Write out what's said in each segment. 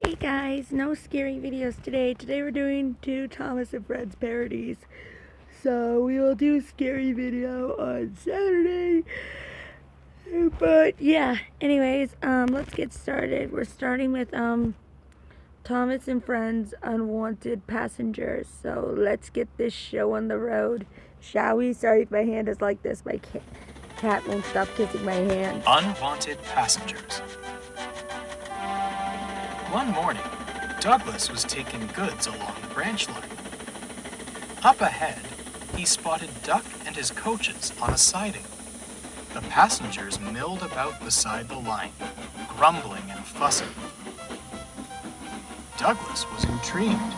Hey guys, no scary videos today. Today we're doing two Thomas and Friends parodies. So we will do a scary video on Saturday. But yeah, anyways, let's get started. We're starting with Thomas and Friends Unwanted Passengers. So let's get this show on the road. Shall we? Sorry if my hand is like this. My cat won't stop kissing my hand. Unwanted Passengers. One morning, Douglas was taking goods along the branch line. Up ahead, he spotted Duck and his coaches on a siding. The passengers milled about beside the line, grumbling and fussing. Douglas was intrigued.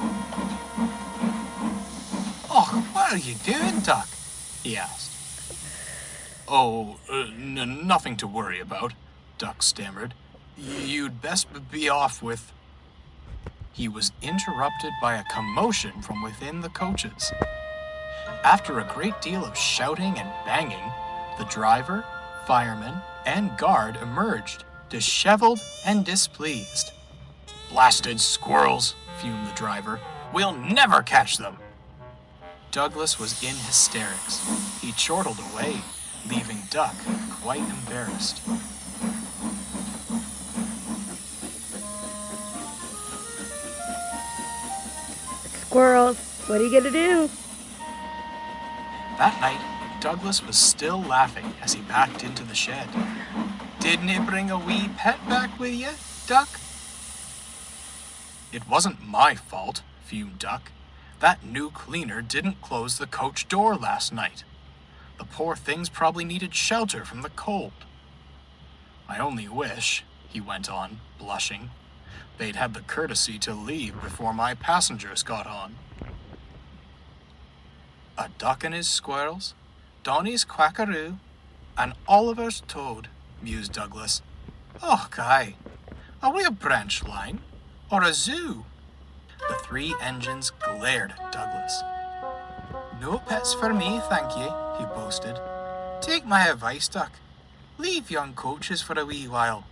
"Oh, what are you doing, Duck?" he asked. "Oh, nothing to worry about," Duck stammered. "You'd best be off with..." He was interrupted by a commotion from within the coaches. After a great deal of shouting and banging, the driver, fireman, and guard emerged, disheveled and displeased. "Blasted squirrels," fumed the driver. "We'll never catch them." Douglas was in hysterics. He chortled away, leaving Duck quite embarrassed. Squirrels, what are you gonna do? That night, Douglas was still laughing as he backed into the shed. "Didn't you bring a wee pet back with you, Duck?" "It wasn't my fault," fumed Duck. "That new cleaner didn't close the coach door last night. The poor things probably needed shelter from the cold. I only wish," he went on, blushing, "they'd had the courtesy to leave before my passengers got on." "A duck and his squirrels, Donny's quackaroo, and Oliver's toad," mused Douglas. "Oh, Guy, are we a branch line or a zoo?" The three engines glared at Douglas. "No pets for me, thank you," he boasted. "Take my advice, Duck. Leave young coaches for a wee while.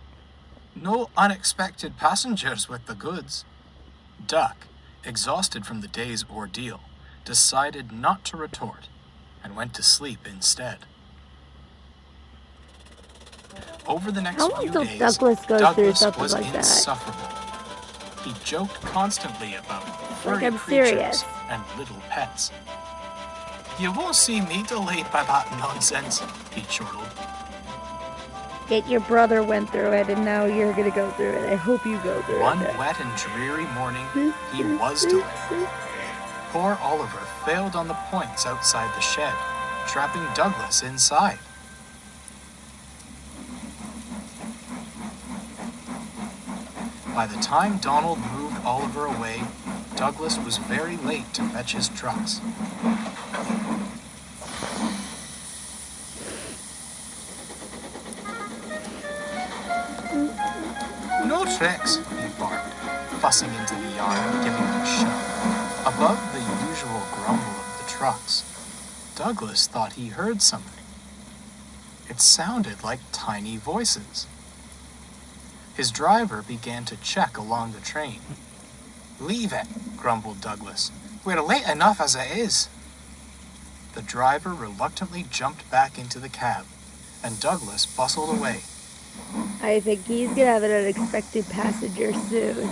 No unexpected passengers with the goods." Duck, exhausted from the day's ordeal, decided not to retort and went to sleep instead. Over the next few days, Douglas goes through something was like that? insufferable. He joked constantly about furry I'm creatures serious. and little pets. "You won't see me delayed by that nonsense," he chortled. Yet your brother went through it, and now you're gonna go through it. I hope you go through One it. wet and dreary morning, he was delayed. Poor Oliver failed on the points outside the shed, trapping Douglas inside. By the time Donald moved Oliver away, Douglas was very late to fetch his trucks. "No tricks," he barked, fussing into the yard and giving them a shove. Above the usual grumble of the trucks, Douglas thought he heard something. It sounded like tiny voices. His driver began to check along the train. "Leave it," grumbled Douglas. "We're late enough as it is." The driver reluctantly jumped back into the cab, and Douglas bustled away. I think he's gonna have an unexpected passenger soon.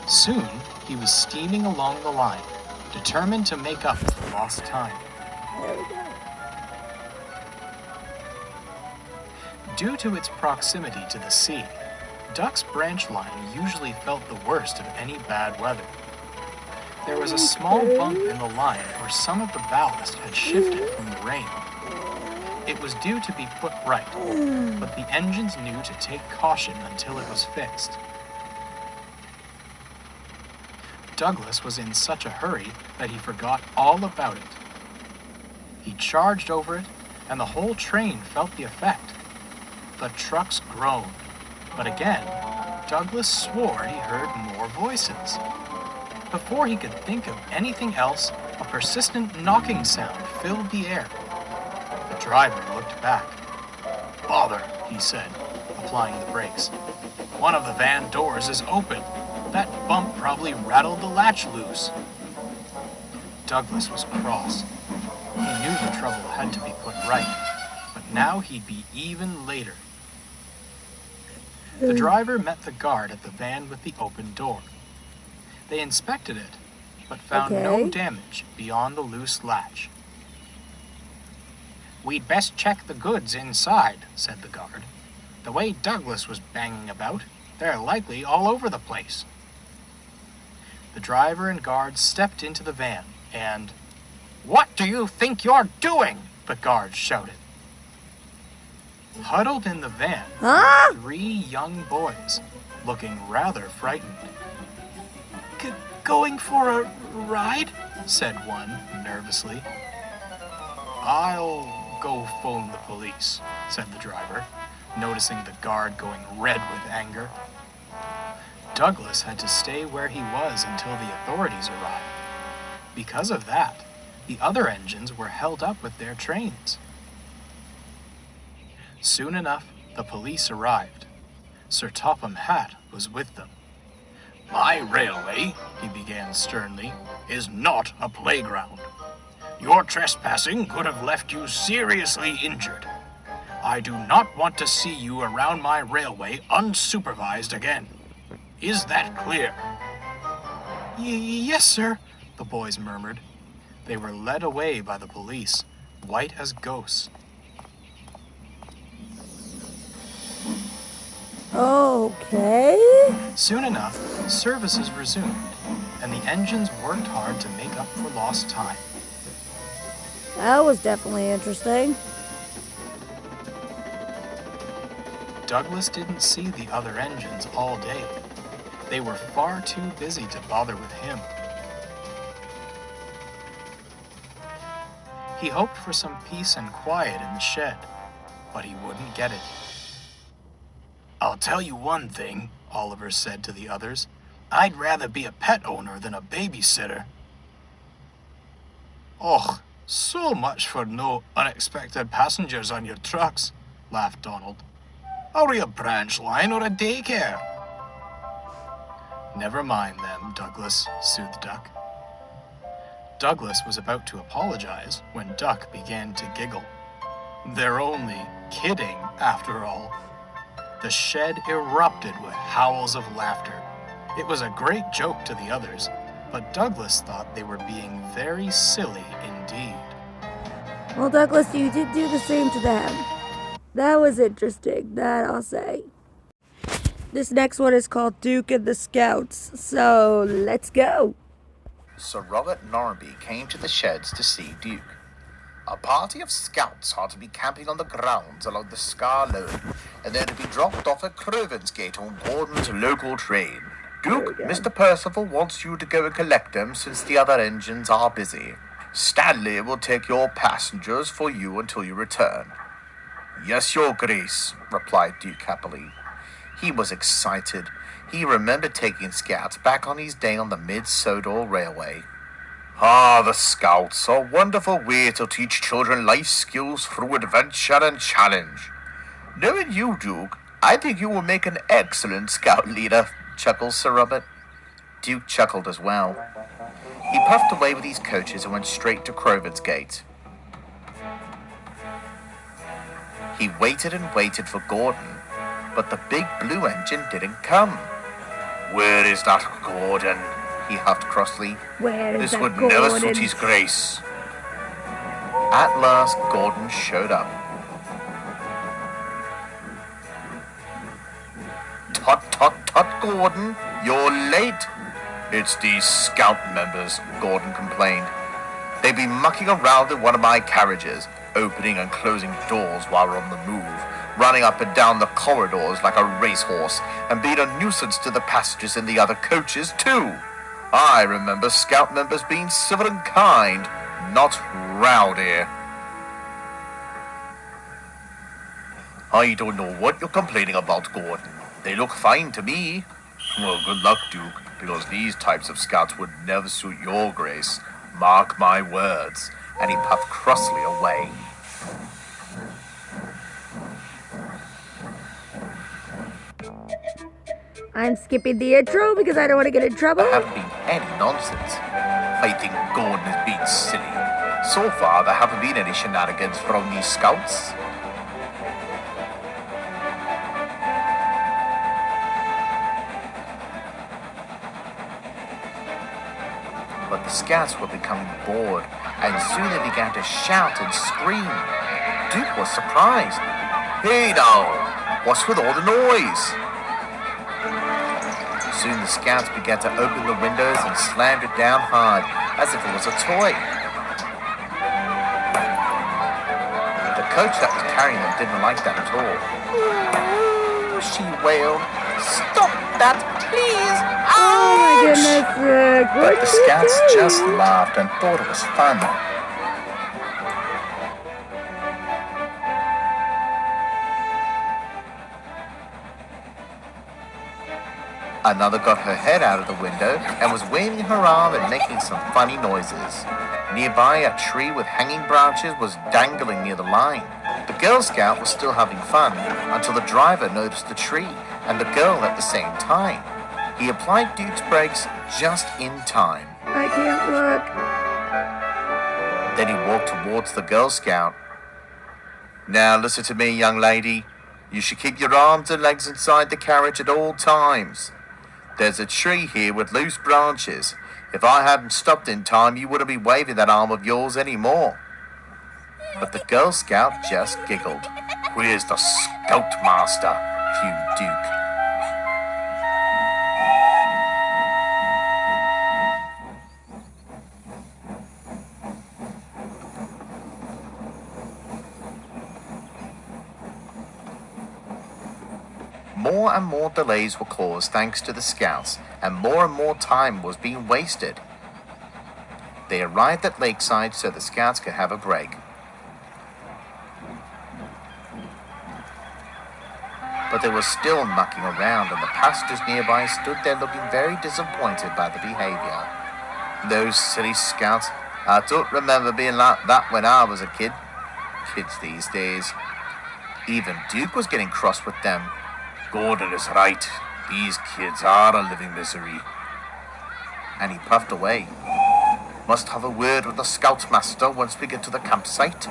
Soon, he was steaming along the line, determined to make up for lost time. There we go. Due to its proximity to the sea, Duck's branch line usually felt the worst of any bad weather. There was a small bump in the line where some of the ballast had shifted from the rain. It was due to be put right, but the engines knew to take caution until it was fixed. Douglas was in such a hurry that he forgot all about it. He charged over it, and the whole train felt the effect. The trucks groaned, but again, Douglas swore he heard more voices. Before he could think of anything else, a persistent knocking sound filled the air. The driver looked back. "Bother," he said, applying the brakes. "One of the van doors is open. That bump probably rattled the latch loose." Douglas was cross. He knew the trouble had to be put right, but now he'd be even later. The driver met the guard at the van with the open door. They inspected it, but found no damage beyond the loose latch. "We'd best check the goods inside," said the guard. "The way Douglas was banging about, they're likely all over the place." The driver and guard stepped into the van, and, "What do you think you're doing?" the guard shouted. Huddled in the van were 3 young boys, looking rather frightened. "Going for a ride?" said one nervously. "I'll go phone the police," said the driver, noticing the guard going red with anger. Douglas had to stay where he was until the authorities arrived. Because of that, the other engines were held up with their trains. Soon enough, the police arrived. Sir Topham Hatt was with them. "My railway," he began sternly, "is not a playground. Your trespassing could have left you seriously injured. I do not want to see you around my railway unsupervised again. Is that clear?" "Yes, sir," the boys murmured. They were led away by the police, white as ghosts. Okay. Soon enough, services resumed, and the engines worked hard to make up for lost time. That was definitely interesting. Douglas didn't see the other engines all day. They were far too busy to bother with him. He hoped for some peace and quiet in the shed, but he wouldn't get it. "I'll tell you one thing," Oliver said to the others. "I'd rather be a pet owner than a babysitter." "Och, so much for no unexpected passengers on your trucks," laughed Donald. "Are we a branch line or a daycare?" "Never mind them, Douglas," soothed Duck. Douglas was about to apologize when Duck began to giggle. They're only kidding, after all. The shed erupted with howls of laughter. It was a great joke to the others, but Douglas thought they were being very silly indeed. Well, Douglas, you did do the same to them. That was interesting, that I'll say. This next one is called Duke and the Scouts, so let's go. Sir Robert Norby came to the sheds to see Duke. A party of scouts are to be camping on the grounds along the Scar Road, and they're to be dropped off at Crovansgate on Gordon's local train. Duke, Mr. Percival wants you to go and collect them since the other engines are busy. Stanley will take your passengers for you until you return. Yes, your grace, replied Duke happily. He was excited. He remembered taking scouts back on his day on the Mid-Sodor Railway. Ah, the Scouts, a wonderful way to teach children life skills through adventure and challenge. Knowing you, Duke, I think you will make an excellent scout leader, chuckled Sir Robert. Duke chuckled as well. He puffed away with his coaches and went straight to Crovansgate. He waited and waited for Gordon, but the big blue engine didn't come. Where is that Gordon? He huffed crossly. This would never suit his grace. At last, Gordon showed up. Tut, tut, tut, Gordon. You're late. It's these scout members, Gordon complained. They've been mucking around in one of my carriages, opening and closing doors while we're on the move, running up and down the corridors like a racehorse, and being a nuisance to the passengers in the other coaches, too. I remember scout members being civil and kind, not rowdy. I don't know what you're complaining about, Gordon. They look fine to me. Well, good luck, Duke, because these types of scouts would never suit your grace. Mark my words. and he puffed crossly away. I'm skipping the intro because I don't want to get in trouble. There haven't been any nonsense. I think Gordon has been silly. So far, there haven't been any shenanigans from these scouts. But the scouts were becoming bored, and soon they began to shout and scream. Duke was surprised. Hey now, what's with all the noise? Soon the scouts began to open the windows and slammed it down hard, as if it was a toy. The coach that was carrying them didn't like that at all. "Oh," she wailed. "Stop that, please! Oh my Ouch!" goodness, But what the did you scouts do? just laughed and thought it was fun. Another got her head out of the window and was waving her arm and making some funny noises. Nearby, a tree with hanging branches was dangling near the line. The Girl Scout was still having fun until the driver noticed the tree and the girl at the same time. He applied Duke's brakes just in time. I can't look. Then he walked towards the Girl Scout. "Now listen to me, young lady. You should keep your arms and legs inside the carriage at all times. There's a tree here with loose branches. If I hadn't stopped in time, you wouldn't be waving that arm of yours anymore." But the Girl Scout just giggled. "Where's the Scoutmaster?" fumed Duke. More and more delays were caused thanks to the scouts, and more time was being wasted. They arrived at Lakeside so the scouts could have a break. But they were still mucking around, and the passengers nearby stood there looking very disappointed by the behavior. "Those silly scouts. I don't remember being like that when I was a kid." Kids these days. Even Duke was getting cross with them. "Gordon is right. These kids are a living misery." And he puffed away. "Must have a word with the Scoutmaster once we get to the campsite."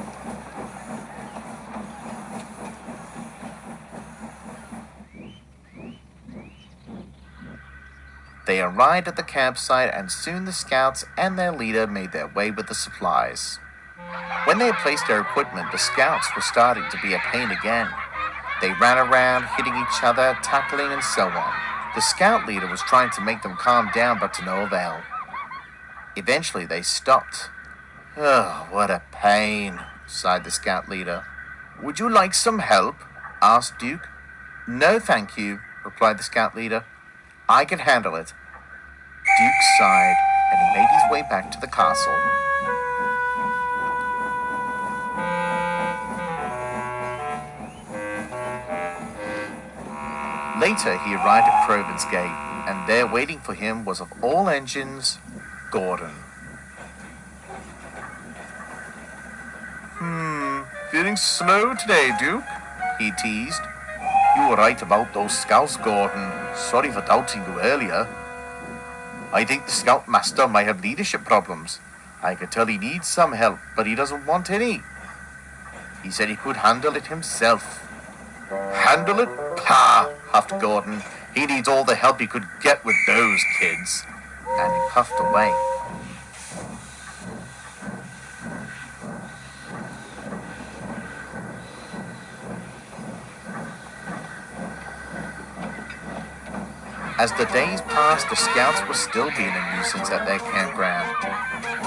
They arrived at the campsite, and soon the scouts and their leader made their way with the supplies. When they had placed their equipment, the scouts were starting to be a pain again. They ran around, hitting each other, tackling, and so on. The scout leader was trying to make them calm down, but to no avail. Eventually, they stopped. "Oh, what a pain," sighed the scout leader. "Would you like some help?" asked Duke. "No, thank you," replied the scout leader. "I can handle it." Duke sighed, and he made his way back to the castle. Later, he arrived at Province Gate, and there waiting for him was, of all engines, Gordon. Feeling slow today, Duke?" he teased. "You were right about those scouts, Gordon. Sorry for doubting you earlier. I think the Scoutmaster might have leadership problems. I could tell he needs some help, but he doesn't want any. He said he could handle it himself." "Handle it? Pah!" huffed Gordon. "He needs all the help he could get with those kids." And he puffed away. As the days passed, the scouts were still being a nuisance at their campground.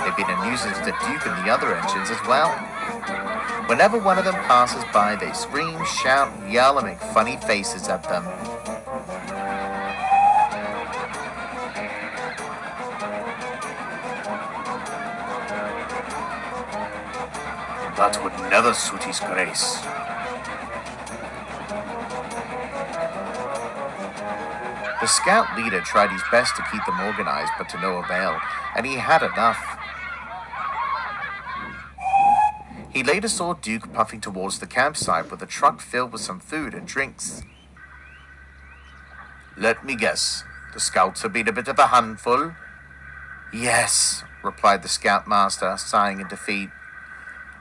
They'd been a nuisance to Duke and the other engines as well. Whenever one of them passes by, they scream, shout, yell, and make funny faces at them. "That would never suit his grace." The scout leader tried his best to keep them organized, but to no avail, and he had enough. He later saw Duke puffing towards the campsite with a truck filled with some food and drinks. "Let me guess, the scouts have been a bit of a handful?" "Yes," replied the scoutmaster, sighing in defeat.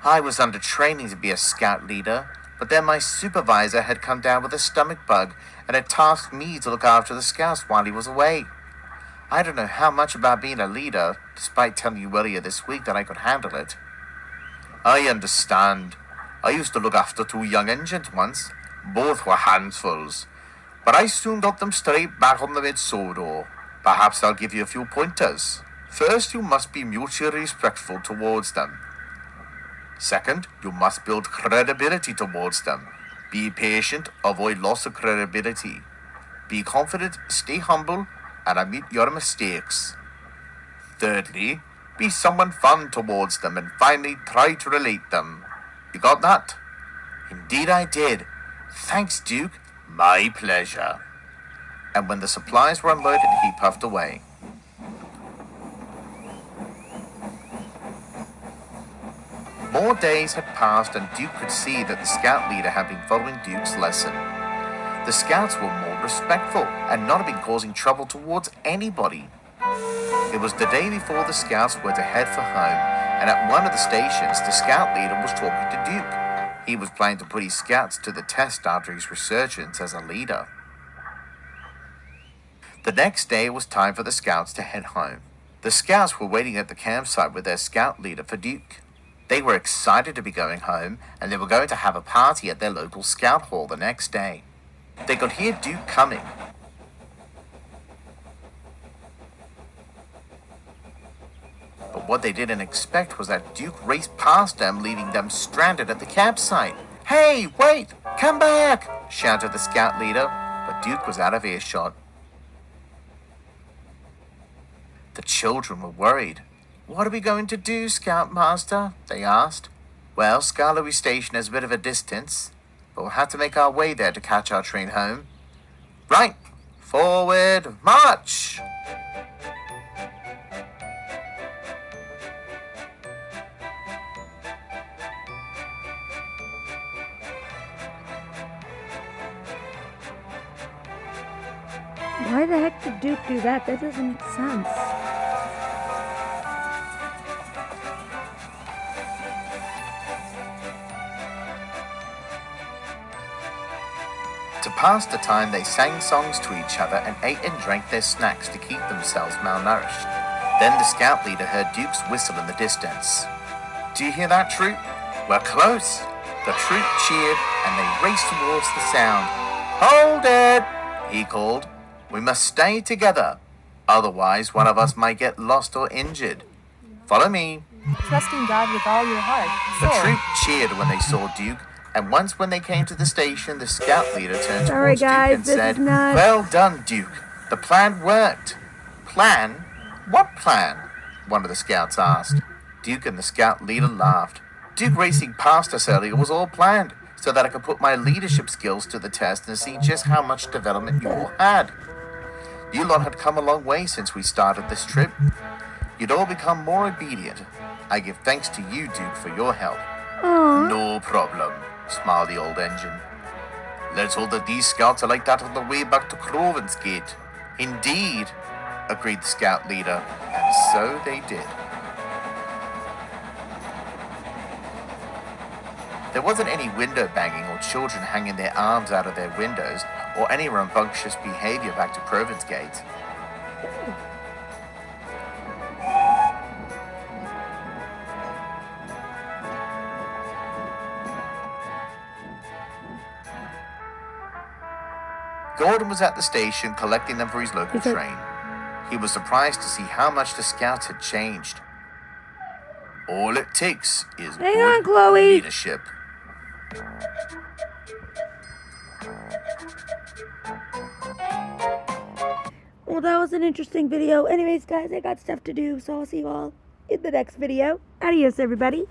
"I was under training to be a scout leader, but then my supervisor had come down with a stomach bug and had tasked me to look after the scouts while he was away. I don't know how much about being a leader, despite telling you earlier this week that I could handle it." "I understand. I used to look after 2 young engines once. Both were handfuls. But I soon got them straight back on the mid-sodo. Perhaps I'll give you a few pointers. First, you must be mutually respectful towards them. Second, you must build credibility towards them. Be patient, avoid loss of credibility. Be confident, stay humble, and admit your mistakes. Thirdly, be someone fun towards them, and finally, try to relate them. You got that?" "Indeed I did. Thanks, Duke." "My pleasure." And when the supplies were unloaded, he puffed away. More days had passed, and Duke could see that the scout leader had been following Duke's lesson. The scouts were more respectful and not have been causing trouble towards anybody. It was the day before the scouts were to head for home, and at one of the stations, the scout leader was talking to Duke. He was planning to put his scouts to the test after his resurgence as a leader. The next day it was time for the scouts to head home. The scouts were waiting at the campsite with their scout leader for Duke. They were excited to be going home, and they were going to have a party at their local scout hall the next day. They could hear Duke coming. But what they didn't expect was that Duke raced past them, leaving them stranded at the campsite. "Hey, wait! Come back!" shouted the scout leader, but Duke was out of earshot. The children were worried. "What are we going to do, Scoutmaster?" they asked. "Well, Skarloey Station is a bit of a distance, but we'll have to make our way there to catch our train home." "Right! Forward, march!" Why the heck did Duke do that? That doesn't make sense. To pass the time, they sang songs to each other and ate and drank their snacks to keep themselves malnourished. Then the scout leader heard Duke's whistle in the distance. "Do you hear that, troop? We're close." The troop cheered and they raced towards the sound. "Hold it!" he called. "We must stay together. Otherwise, one of us might get lost or injured. Follow me." Trust in God with all your heart. The So, troop cheered when they saw Duke, and once when they came to the station, the scout leader turned Sorry, towards guys, Duke and this said, is not- "Well done, Duke. The plan worked." "Plan? What plan?" one of the scouts asked. Duke and the scout leader laughed. "Duke racing past us earlier was all planned, so that I could put my leadership skills to the test and see just how much development you all had. You lot had come a long way since we started this trip. You'd all become more obedient. I give thanks to you, Duke, for your help." Aww. "No problem," smiled the old engine. "Let's hope that these scouts are like that on the way back to Croven's Gate." "Indeed," agreed the scout leader, and so they did. There wasn't any window banging or children hanging their arms out of their windows or any rambunctious behavior back to Croven's Gate. Gordon was at the station collecting them for his local Is it- train. He was surprised to see how much the scouts had changed. All it takes is Hang good on, Chloe. leadership. Well, that was an interesting video. Anyways, guys, I got stuff to do, so I'll see you all in the next video. Adios, everybody.